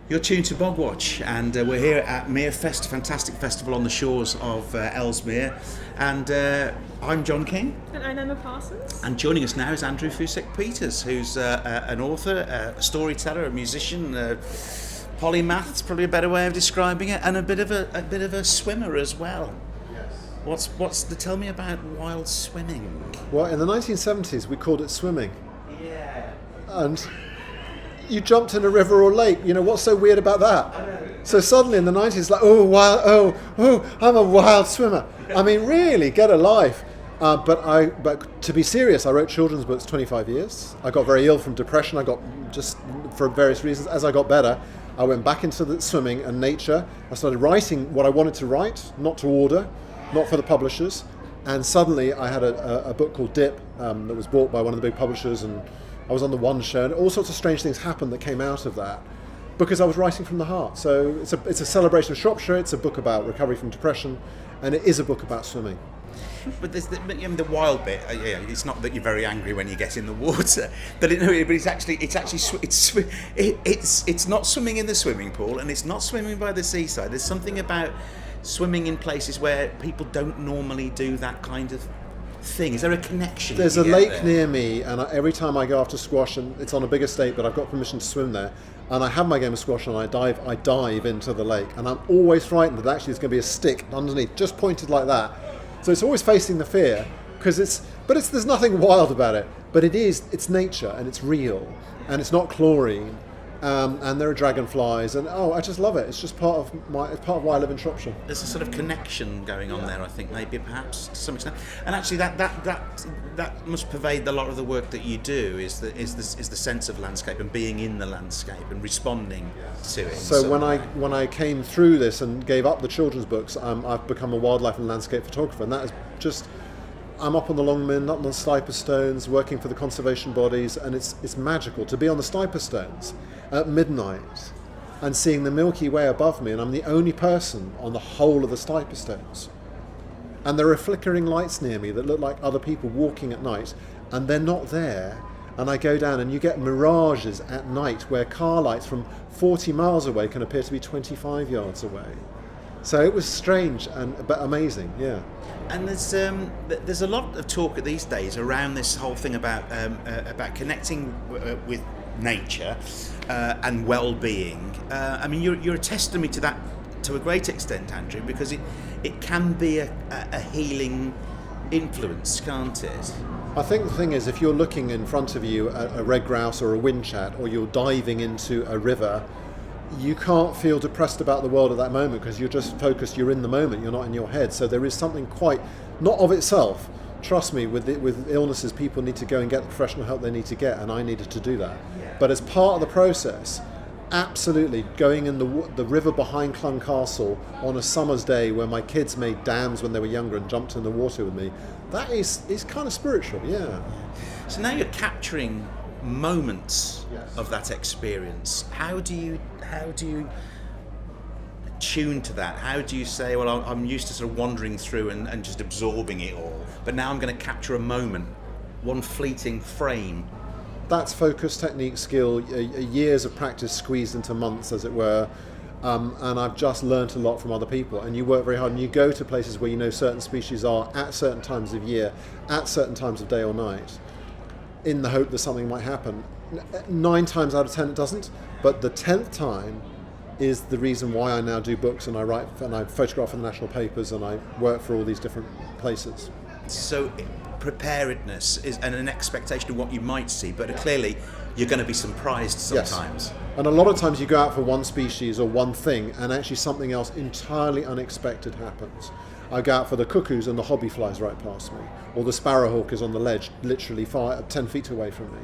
You're tuned to Bogwatch, and we're here at Merefest, a fantastic festival on the shores of Ellesmere. And I'm John King. And I'm Emma Parsons. And joining us now is Andrew Fusek Peters, who's an author, a storyteller, a musician, polymath's probably a better way of describing it, and a bit of a swimmer as well. Tell me about wild swimming. Well, in the 1970s, we called it swimming. Yeah. And you jumped in a river or lake. You know, what's so weird about that? So suddenly in the 90s, like, I'm a wild swimmer. I mean, really, get a life. But to be serious, I wrote children's books 25 years. I got very ill from depression. I got, just for various reasons, as I got better, I went back into the swimming and nature. I started writing what I wanted to write, not to order, not for the publishers. And suddenly I had a book called Dip that was bought by one of the big publishers, and I was on the One Show, and all sorts of strange things happened that came out of that because I was writing from the heart. So it's a celebration of Shropshire. It's a book about recovery from depression, and it is a book about swimming. But there's the wild bit. It's not that you're very angry when you get in the water, but it's not swimming in the swimming pool, and it's not swimming by the seaside. There's something about swimming in places where people don't normally do that kind of thing. Is there a connection? There's a lake near me, and every time I go after squash, and it's on a big estate, but I've got permission to swim there, and I have my game of squash, and I dive into the lake, and I'm always frightened that actually there's going to be a stick underneath, just pointed like that. So it's always facing the fear, because there's nothing wild about it, but it's nature, and it's real, and it's not chlorine, and there are dragonflies, and I just love it. It's just part of why I live in Shropshire. There's a sort of connection going on there, I think, maybe perhaps to some extent. And actually, that must pervade a lot of the work that you do. Is the sense of landscape and being in the landscape and responding to it. So when I came through this and gave up the children's books, I've become a wildlife and landscape photographer, and that is just. I'm up on the Longman, up on the Stiper Stones, working for the conservation bodies, and it's magical to be on the Stiper Stones at midnight and seeing the Milky Way above me, and I'm the only person on the whole of the Stiper Stones. And there are flickering lights near me that look like other people walking at night, and they're not there. And I go down, and you get mirages at night where car lights from 40 miles away can appear to be 25 yards away. So it was strange but amazing, yeah. And there's a lot of talk these days around this whole thing about connecting with nature and well-being. I mean, you're a testimony to that to a great extent, Andrew, because it can be a healing influence, can't it? I think the thing is, if you're looking in front of you at a red grouse or a windchat, or you're diving into a river, you can't feel depressed about the world at that moment because you're just focused, you're in the moment, you're not in your head. So there is something quite, not of itself, trust me, with illnesses, people need to go and get the professional help they need to get, and I needed to do that. But as part of the process, absolutely, going in the river behind Clun Castle on a summer's day where my kids made dams when they were younger and jumped in the water with me, that is kind of spiritual, yeah. So now you're capturing moments of that experience. How do you tune to that? How do you say, well, I'm used to sort of wandering through and just absorbing it all, but now I'm going to capture a moment, one fleeting frame? That's focus, technique, skill, years of practice squeezed into months, as it were. And I've just learnt a lot from other people, and you work very hard, and you go to places where you know certain species are at certain times of year, at certain times of day or night, in the hope that something might happen. 9 times out of 10 it doesn't, but the 10th time is the reason why I now do books, and I write and I photograph for the national papers, and I work for all these different places. So preparedness is and an expectation of what you might see, but clearly you're going to be surprised sometimes. Yes. And a lot of times you go out for one species or one thing, and actually something else entirely unexpected happens. I go out for the cuckoos, and the hobby flies right past me, or the sparrowhawk is on the ledge literally 10 feet away from me.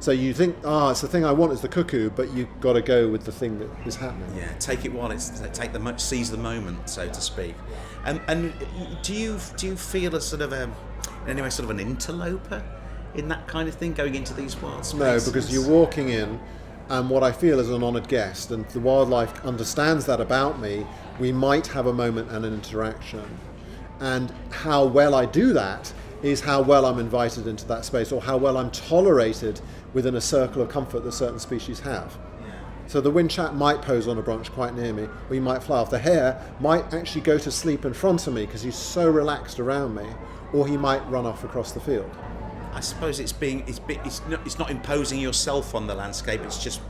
So you think, it's the thing I want is the cuckoo, but you've got to go with the thing that is happening. Yeah, take it while seize the moment, so to speak. And do you feel a sort of in any way sort of an interloper in that kind of thing, going into these wild spaces? No, because you're walking in, and what I feel is an honoured guest, and the wildlife understands that about me. We might have a moment and an interaction, and how well I do that is how well I'm invited into that space, or how well I'm tolerated within a circle of comfort that certain species have. So the windchat might pose on a branch quite near me, or he might fly off. The hare might actually go to sleep in front of me because he's so relaxed around me, or he might run off across the field. I suppose it's not imposing yourself on the landscape. It's just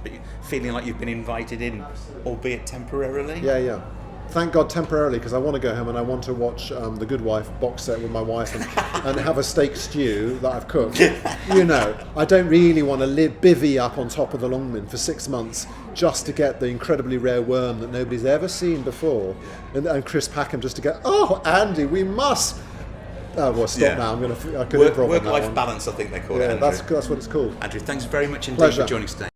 feeling like you've been invited in, albeit temporarily. Yeah. Thank God temporarily, because I want to go home and I want to watch The Good Wife box set with my wife and have a steak stew that I've cooked. I don't really want to bivvy up on top of the Longman for 6 months just to get the incredibly rare worm that nobody's ever seen before, and Chris Packham just to get, oh, Andy, we must. Oh, well, stop now. I could improv on that Work-life one. balance, I think they call it. Yeah, that's what it's called. Andrew, thanks very much indeed Pleasure. for joining us today.